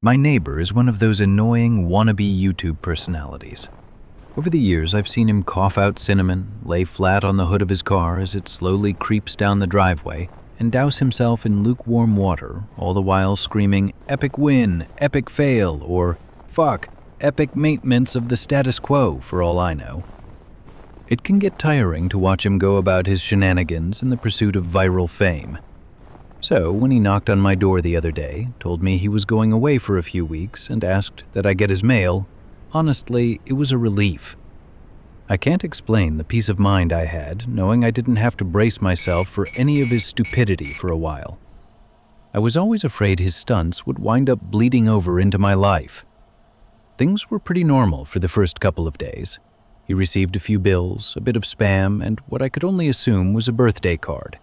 My neighbor is one of those annoying wannabe YouTube personalities. Over the years, I've seen him cough out cinnamon, lay flat on the hood of his car as it slowly creeps down the driveway, and douse himself in lukewarm water, all the while screaming, "Epic win, epic fail," or "Fuck, epic maintenance of the status quo," for all I know. It can get tiring to watch him go about his shenanigans in the pursuit of viral fame. So, when he knocked on my door the other day, told me he was going away for a few weeks, and asked that I get his mail, honestly, it was a relief. I can't explain the peace of mind I had, knowing I didn't have to brace myself for any of his stupidity for a while. I was always afraid his stunts would wind up bleeding over into my life. Things were pretty normal for the first couple of days. He received a few bills, a bit of spam, and what I could only assume was a birthday card.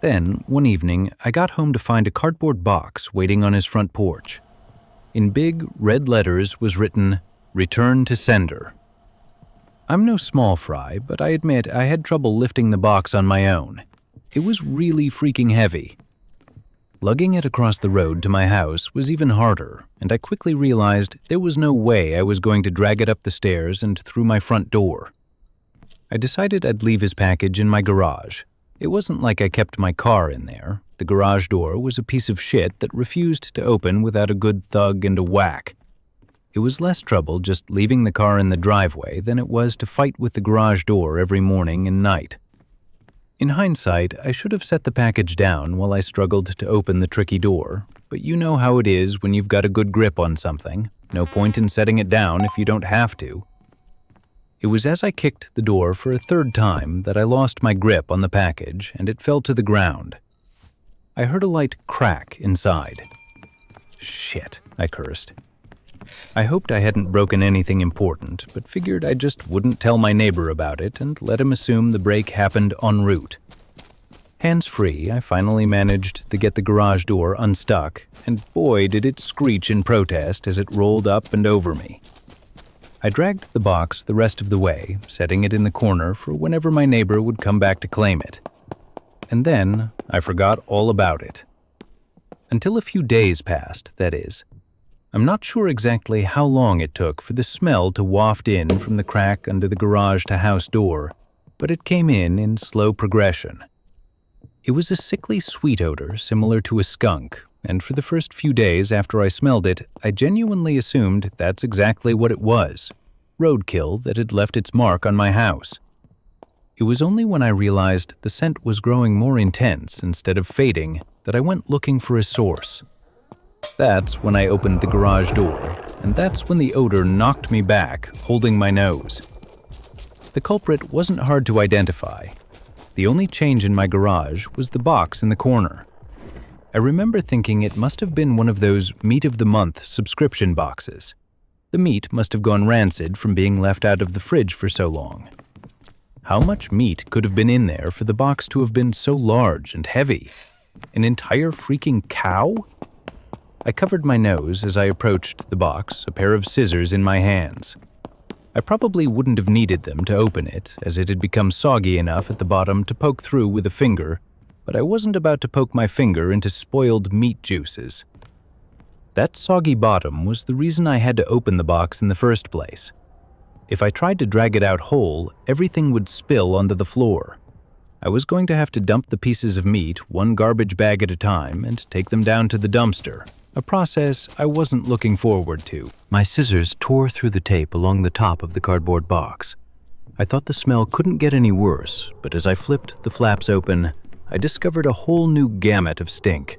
Then, one evening, I got home to find a cardboard box waiting on his front porch. In big, red letters was written, "Return to sender." I'm no small fry, but I admit I had trouble lifting the box on my own. It was really freaking heavy. Lugging it across the road to my house was even harder, and I quickly realized there was no way I was going to drag it up the stairs and through my front door. I decided I'd leave his package in my garage. It wasn't like I kept my car in there. The garage door was a piece of shit that refused to open without a good thug and a whack. It was less trouble just leaving the car in the driveway than it was to fight with the garage door every morning and night. In hindsight, I should have set the package down while I struggled to open the tricky door, but you know how it is when you've got a good grip on something. No point in setting it down if you don't have to. It was as I kicked the door for a third time that I lost my grip on the package and it fell to the ground. I heard a light crack inside. Shit, I cursed. I hoped I hadn't broken anything important, but figured I just wouldn't tell my neighbor about it and let him assume the break happened en route. Hands-free, I finally managed to get the garage door unstuck, and boy did it screech in protest as it rolled up and over me. I dragged the box the rest of the way, setting it in the corner for whenever my neighbor would come back to claim it. And then I forgot all about it. Until a few days passed, that is. I'm not sure exactly how long it took for the smell to waft in from the crack under the garage-to-house door, but it came in slow progression. It was a sickly sweet odor similar to a skunk, and for the first few days after I smelled it, I genuinely assumed that's exactly what it was, roadkill that had left its mark on my house. It was only when I realized the scent was growing more intense instead of fading that I went looking for a source. That's when I opened the garage door, and that's when the odor knocked me back, holding my nose. The culprit wasn't hard to identify. The only change in my garage was the box in the corner. I remember thinking it must have been one of those meat of the month subscription boxes. The meat must have gone rancid from being left out of the fridge for so long. How much meat could have been in there for the box to have been so large and heavy? An entire freaking cow? I covered my nose as I approached the box, a pair of scissors in my hands. I probably wouldn't have needed them to open it, as it had become soggy enough at the bottom to poke through with a finger, but I wasn't about to poke my finger into spoiled meat juices. That soggy bottom was the reason I had to open the box in the first place. If I tried to drag it out whole, everything would spill onto the floor. I was going to have to dump the pieces of meat one garbage bag at a time and take them down to the dumpster, a process I wasn't looking forward to. My scissors tore through the tape along the top of the cardboard box. I thought the smell couldn't get any worse, but as I flipped the flaps open, I discovered a whole new gamut of stink.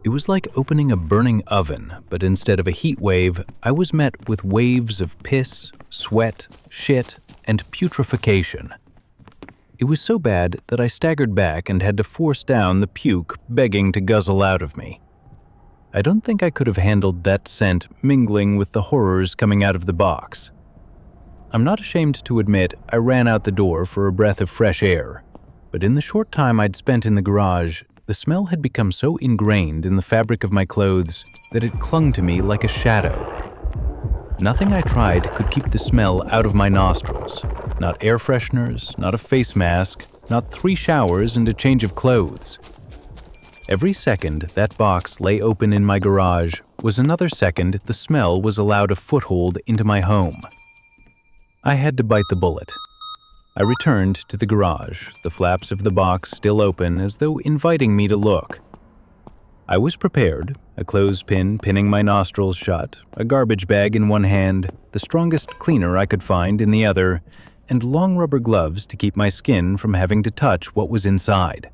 It was like opening a burning oven, but instead of a heat wave, I was met with waves of piss, sweat, shit, and putrefaction. It was so bad that I staggered back and had to force down the puke begging to guzzle out of me. I don't think I could have handled that scent mingling with the horrors coming out of the box. I'm not ashamed to admit I ran out the door for a breath of fresh air, but in the short time I'd spent in the garage, the smell had become so ingrained in the fabric of my clothes that it clung to me like a shadow. Nothing I tried could keep the smell out of my nostrils. Not air fresheners, not a face mask, not 3 showers and a change of clothes. Every second that box lay open in my garage was another second the smell was allowed a foothold into my home. I had to bite the bullet. I returned to the garage, the flaps of the box still open as though inviting me to look. I was prepared, a clothespin pinning my nostrils shut, a garbage bag in one hand, the strongest cleaner I could find in the other, and long rubber gloves to keep my skin from having to touch what was inside.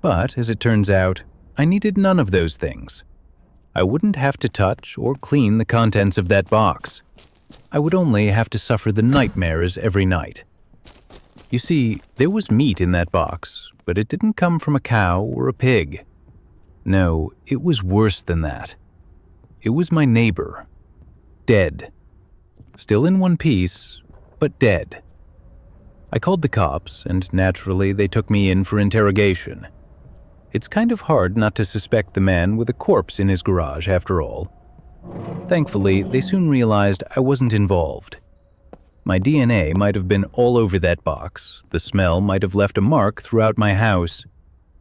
But, as it turns out, I needed none of those things. I wouldn't have to touch or clean the contents of that box. I would only have to suffer the nightmares every night. You see, there was meat in that box, but it didn't come from a cow or a pig. No, it was worse than that. It was my neighbor. Dead. Still in one piece, but dead. I called the cops, and naturally they took me in for interrogation. It's kind of hard not to suspect the man with a corpse in his garage, after all. Thankfully, they soon realized I wasn't involved. My DNA might have been all over that box, the smell might have left a mark throughout my house,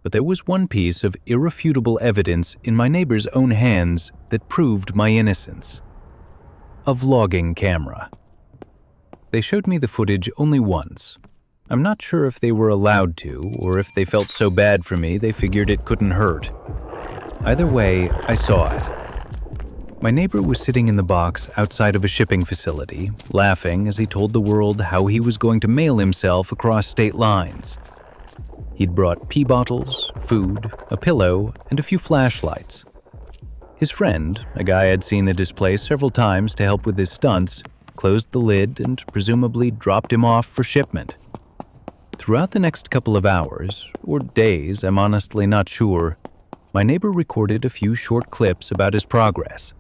but there was one piece of irrefutable evidence in my neighbor's own hands that proved my innocence. A vlogging camera. They showed me the footage only once. I'm not sure if they were allowed to, or if they felt so bad for me they figured it couldn't hurt. Either way, I saw it. My neighbor was sitting in the box outside of a shipping facility, laughing as he told the world how he was going to mail himself across state lines. He'd brought pee bottles, food, a pillow, and a few flashlights. His friend, a guy I'd seen at his place several times to help with his stunts, closed the lid and presumably dropped him off for shipment. Throughout the next couple of hours, or days, I'm honestly not sure, my neighbor recorded a few short clips about his progress.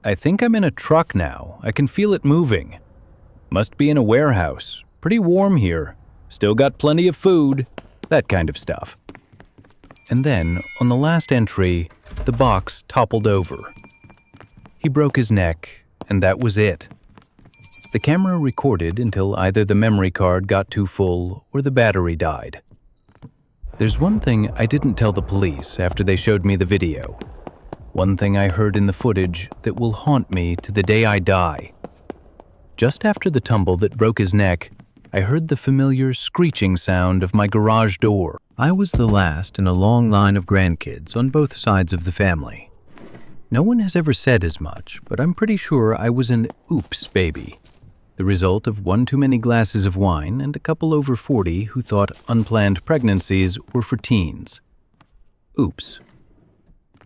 I think I'm in a truck now. I can feel it moving. Must be in a warehouse. Pretty warm here. Still got plenty of food. That kind of stuff. And then, on the last entry, the box toppled over. He broke his neck, and that was it. The camera recorded until either the memory card got too full or the battery died. There's one thing I didn't tell the police after they showed me the video. One thing I heard in the footage that will haunt me to the day I die. Just after the tumble that broke his neck, I heard the familiar screeching sound of my garage door. I was the last in a long line of grandkids on both sides of the family. No one has ever said as much, but I'm pretty sure I was an oops baby. The result of one too many glasses of wine and a couple over 40 who thought unplanned pregnancies were for teens. Oops.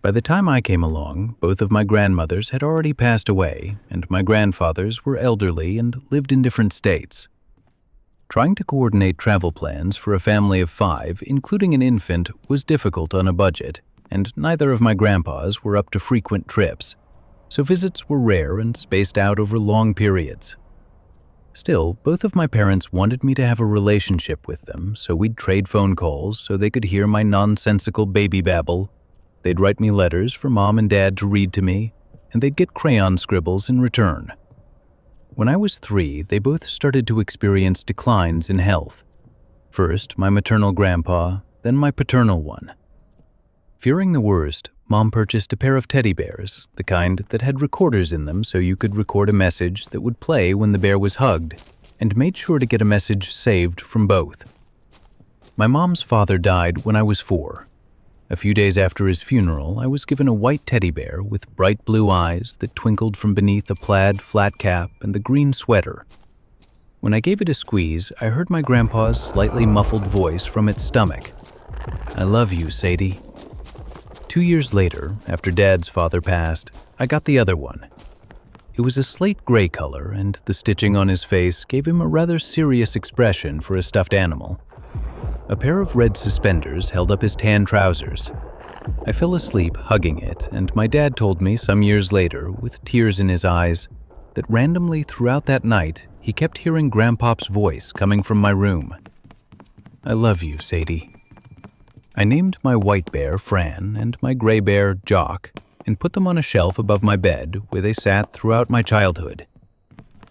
By the time I came along, both of my grandmothers had already passed away, and my grandfathers were elderly and lived in different states. Trying to coordinate travel plans for a family of 5, including an infant, was difficult on a budget, and neither of my grandpas were up to frequent trips, so visits were rare and spaced out over long periods. Still, both of my parents wanted me to have a relationship with them, so we'd trade phone calls so they could hear my nonsensical baby babble. They'd write me letters for Mom and Dad to read to me, and they'd get crayon scribbles in return. When I was 3, they both started to experience declines in health. First, my maternal grandpa, then my paternal one. Fearing the worst, Mom purchased a pair of teddy bears, the kind that had recorders in them so you could record a message that would play when the bear was hugged, and made sure to get a message saved from both. My mom's father died when I was 4. A few days after his funeral, I was given a white teddy bear with bright blue eyes that twinkled from beneath a plaid flat cap and the green sweater. When I gave it a squeeze, I heard my grandpa's slightly muffled voice from its stomach. "I love you, Sadie." 2 years later, after Dad's father passed, I got the other one. It was a slate gray color, and the stitching on his face gave him a rather serious expression for a stuffed animal. A pair of red suspenders held up his tan trousers. I fell asleep hugging it, and my dad told me some years later, with tears in his eyes, that randomly throughout that night, he kept hearing Grandpop's voice coming from my room. "I love you, Sadie." I named my white bear Fran and my gray bear Jock, and put them on a shelf above my bed where they sat throughout my childhood.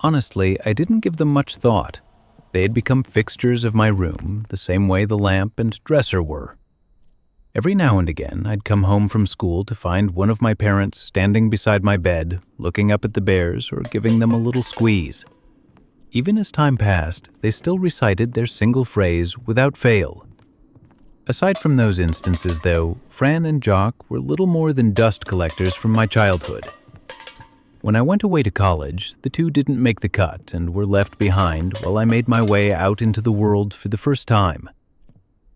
Honestly, I didn't give them much thought. They had become fixtures of my room, the same way the lamp and dresser were. Every now and again, I'd come home from school to find one of my parents standing beside my bed, looking up at the bears or giving them a little squeeze. Even as time passed, they still recited their single phrase without fail. Aside from those instances, though, Fran and Jock were little more than dust collectors from my childhood. When I went away to college, the two didn't make the cut and were left behind while I made my way out into the world for the first time.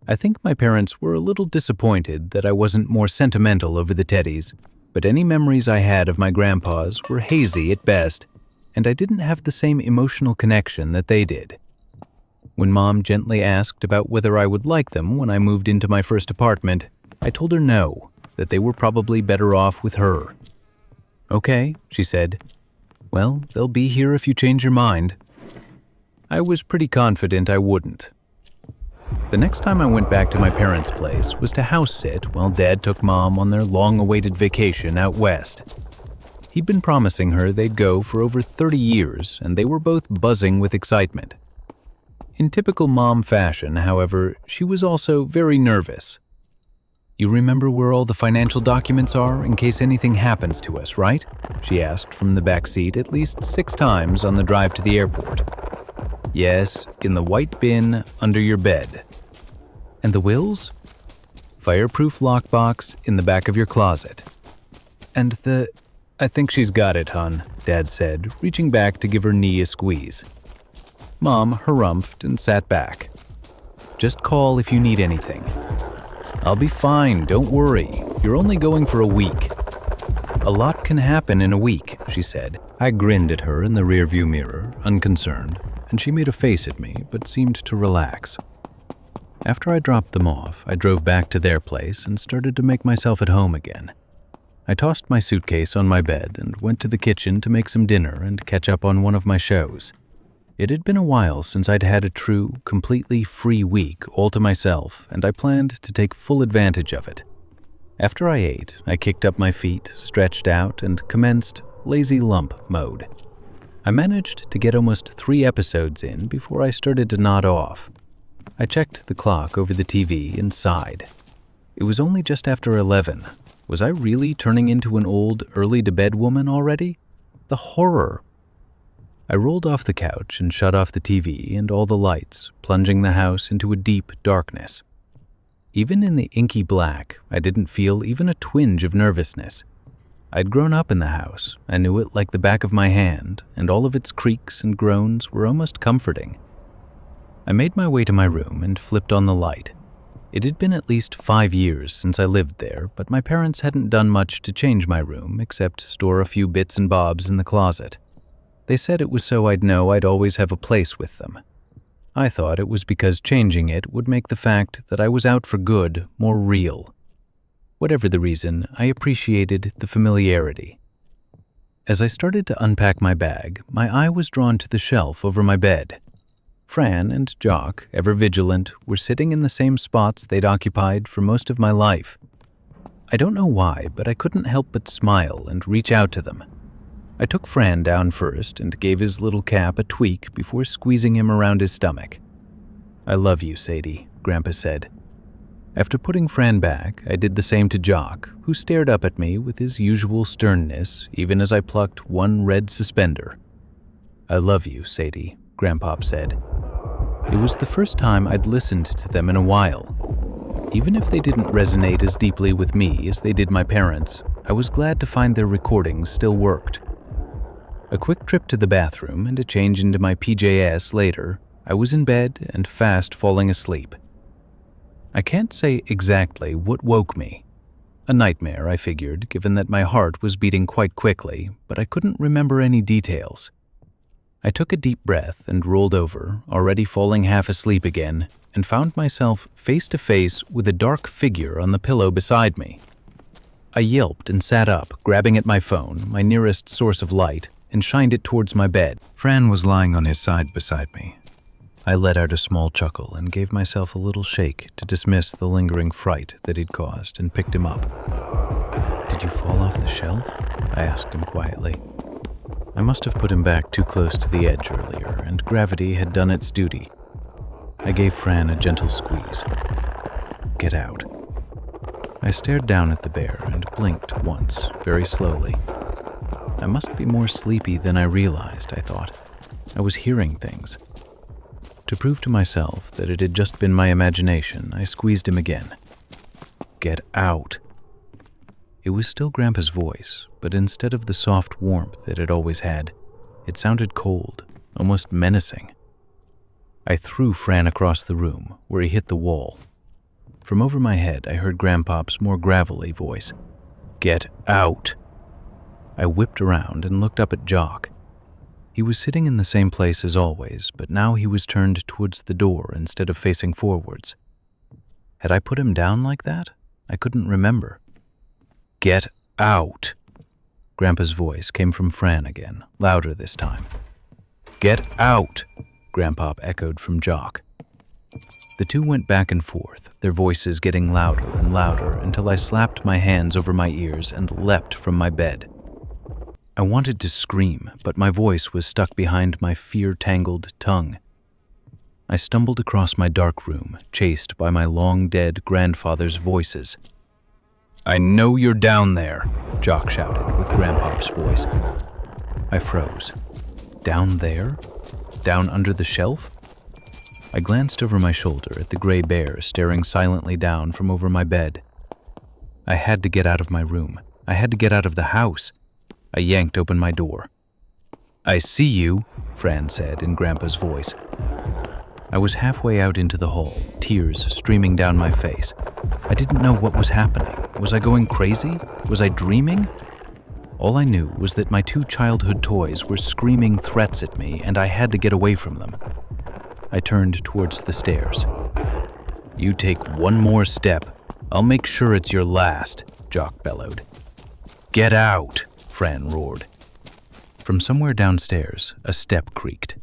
I think my parents were a little disappointed that I wasn't more sentimental over the teddies, but any memories I had of my grandpas were hazy at best, and I didn't have the same emotional connection that they did. When Mom gently asked about whether I would like them when I moved into my first apartment, I told her no, that they were probably better off with her. "Okay," she said. "Well, they'll be here if you change your mind." I was pretty confident I wouldn't. The next time I went back to my parents' place was to house sit while Dad took Mom on their long-awaited vacation out west. He'd been promising her they'd go for over 30 years, and they were both buzzing with excitement. In typical Mom fashion, however, she was also very nervous. "You remember where all the financial documents are in case anything happens to us, right?" she asked from the back seat at least 6 times on the drive to the airport. "Yes, in the white bin under your bed." "And the wills?" "Fireproof lockbox in the back of your closet." "And the—" "I think she's got it, hon," Dad said, reaching back to give her knee a squeeze. Mom harumphed and sat back. "Just call if you need anything." "I'll be fine, don't worry. You're only going for a week." "A lot can happen in a week," she said. I grinned at her in the rearview mirror, unconcerned, and she made a face at me but seemed to relax. After I dropped them off, I drove back to their place and started to make myself at home again. I tossed my suitcase on my bed and went to the kitchen to make some dinner and catch up on one of my shows. It had been a while since I'd had a true, completely free week all to myself, and I planned to take full advantage of it. After I ate, I kicked up my feet, stretched out, and commenced lazy lump mode. I managed to get almost 3 episodes in before I started to nod off. I checked the clock over the TV and sighed. It was only just after 11. Was I really turning into an old, early-to-bed woman already? The horror! I rolled off the couch and shut off the TV and all the lights, plunging the house into a deep darkness. Even in the inky black, I didn't feel even a twinge of nervousness. I'd grown up in the house, I knew it like the back of my hand, and all of its creaks and groans were almost comforting. I made my way to my room and flipped on the light. It had been at least 5 years since I lived there, but my parents hadn't done much to change my room except store a few bits and bobs in the closet. They said it was so I'd know I'd always have a place with them. I thought it was because changing it would make the fact that I was out for good more real. Whatever the reason, I appreciated the familiarity. As I started to unpack my bag, my eye was drawn to the shelf over my bed. Fran and Jock, ever vigilant, were sitting in the same spots they'd occupied for most of my life. I don't know why, but I couldn't help but smile and reach out to them. I took Fran down first and gave his little cap a tweak before squeezing him around his stomach. "I love you, Sadie," Grandpa said. After putting Fran back, I did the same to Jock, who stared up at me with his usual sternness even as I plucked one red suspender. "I love you, Sadie," Grandpa said. It was the first time I'd listened to them in a while. Even if they didn't resonate as deeply with me as they did my parents, I was glad to find their recordings still worked. A quick trip to the bathroom and a change into my PJs later, I was in bed and fast falling asleep. I can't say exactly what woke me. A nightmare, I figured, given that my heart was beating quite quickly, but I couldn't remember any details. I took a deep breath and rolled over, already falling half asleep again, and found myself face to face with a dark figure on the pillow beside me. I yelped and sat up, grabbing at my phone, my nearest source of light, and shined it towards my bed. Fran was lying on his side beside me. I let out a small chuckle and gave myself a little shake to dismiss the lingering fright that he'd caused and picked him up. "Did you fall off the shelf?" I asked him quietly. I must have put him back too close to the edge earlier, and gravity had done its duty. I gave Fran a gentle squeeze. "Get out." I stared down at the bear and blinked once, very slowly. I must be more sleepy than I realized, I thought. I was hearing things. To prove to myself that it had just been my imagination, I squeezed him again. Get out. It was still Grandpa's voice, but instead of the soft warmth it had always had, it sounded cold, almost menacing. I threw Fran across the room, where he hit the wall. From over my head, I heard Grandpop's more gravelly voice. Get out. I whipped around and looked up at Jock. He was sitting in the same place as always, but now he was turned towards the door instead of facing forwards. Had I put him down like that? I couldn't remember. Get out. Grandpa's voice came from Fran again, louder this time. Get out, Grandpop echoed from Jock. The two went back and forth, their voices getting louder and louder until I slapped my hands over my ears and leapt from my bed. I wanted to scream, but my voice was stuck behind my fear-tangled tongue. I stumbled across my dark room, chased by my long-dead grandfather's voices. I know you're down there, Jock shouted with Grandpop's voice. I froze. Down there? Down under the shelf? I glanced over my shoulder at the gray bear staring silently down from over my bed. I had to get out of my room. I had to get out of the house. I yanked open my door. I see you, Fran said in Grandpa's voice. I was halfway out into the hall, tears streaming down my face. I didn't know what was happening. Was I going crazy? Was I dreaming? All I knew was that my two childhood toys were screaming threats at me and I had to get away from them. I turned towards the stairs. You take one more step. I'll make sure it's your last, Jock bellowed. Get out, Fran roared. From somewhere downstairs, a step creaked.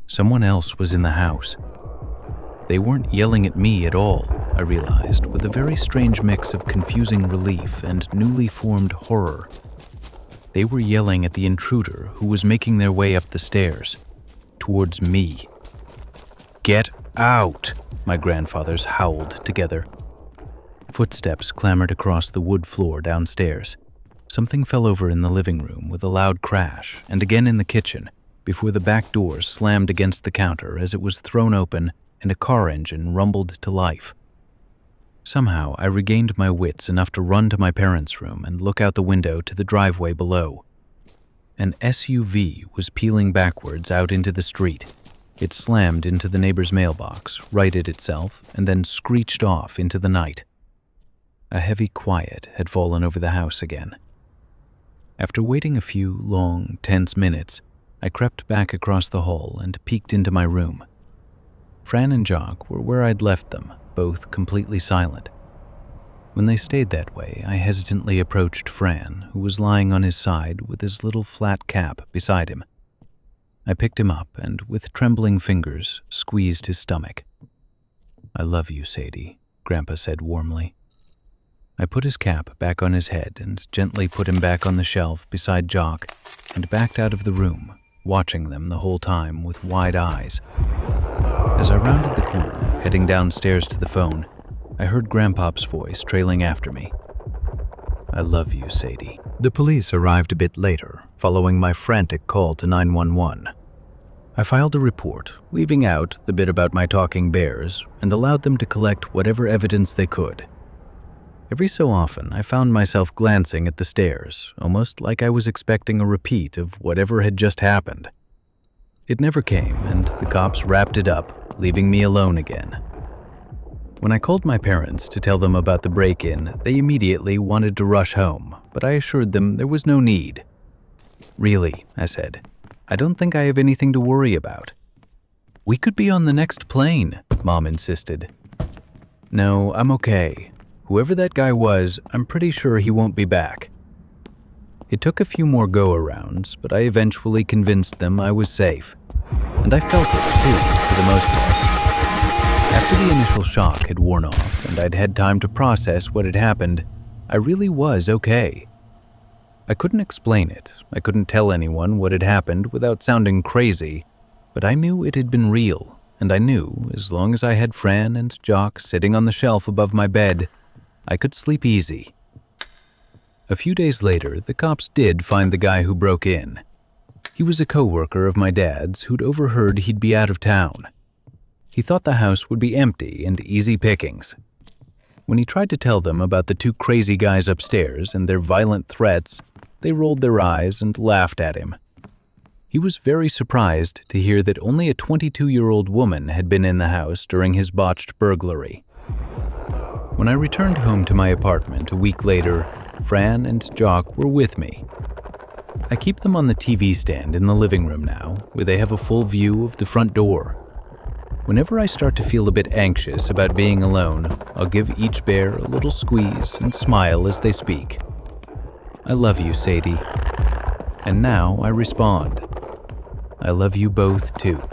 Someone else was in the house. They weren't yelling at me at all, I realized, with a very strange mix of confusing relief and newly formed horror. They were yelling at the intruder who was making their way up the stairs, towards me. Get out, my grandfathers howled together. Footsteps clambered across the wood floor downstairs. Something fell over in the living room with a loud crash, and again in the kitchen, before the back door slammed against the counter as it was thrown open and a car engine rumbled to life. Somehow, I regained my wits enough to run to my parents' room and look out the window to the driveway below. An SUV was peeling backwards out into the street. It slammed into the neighbor's mailbox, righted itself, and then screeched off into the night. A heavy quiet had fallen over the house again. After waiting a few long, tense minutes, I crept back across the hall and peeked into my room. Fran and Jock were where I'd left them, both completely silent. When they stayed that way, I hesitantly approached Fran, who was lying on his side with his little flat cap beside him. I picked him up and, with trembling fingers, squeezed his stomach. I love you, Sadie, Grandpa said warmly. I put his cap back on his head and gently put him back on the shelf beside Jock and backed out of the room, watching them the whole time with wide eyes. As I rounded the corner, heading downstairs to the phone, I heard Grandpop's voice trailing after me. I love you, Sadie. The police arrived a bit later, following my frantic call to 911. I filed a report, leaving out the bit about my talking bears, and allowed them to collect whatever evidence they could. Every so often, I found myself glancing at the stairs, almost like I was expecting a repeat of whatever had just happened. It never came, and the cops wrapped it up, leaving me alone again. When I called my parents to tell them about the break-in, they immediately wanted to rush home, but I assured them there was no need. Really, I said, I don't think I have anything to worry about. We could be on the next plane, Mom insisted. No, I'm okay. Whoever that guy was, I'm pretty sure he won't be back. It took a few more go-arounds, but I eventually convinced them I was safe. And I felt it, too, for the most part. After the initial shock had worn off and I'd had time to process what had happened, I really was okay. I couldn't explain it. I couldn't tell anyone what had happened without sounding crazy, but I knew it had been real, and I knew, as long as I had Fran and Jock sitting on the shelf above my bed, I could sleep easy. A few days later, the cops did find the guy who broke in. He was a coworker of my dad's who'd overheard he'd be out of town. He thought the house would be empty and easy pickings. When he tried to tell them about the two crazy guys upstairs and their violent threats, they rolled their eyes and laughed at him. He was very surprised to hear that only a 22-year-old woman had been in the house during his botched burglary. When I returned home to my apartment a week later, Fran and Jock were with me. I keep them on the TV stand in the living room now, where they have a full view of the front door. Whenever I start to feel a bit anxious about being alone, I'll give each bear a little squeeze and smile as they speak. I love you, Sadie. And now I respond. I love you both too.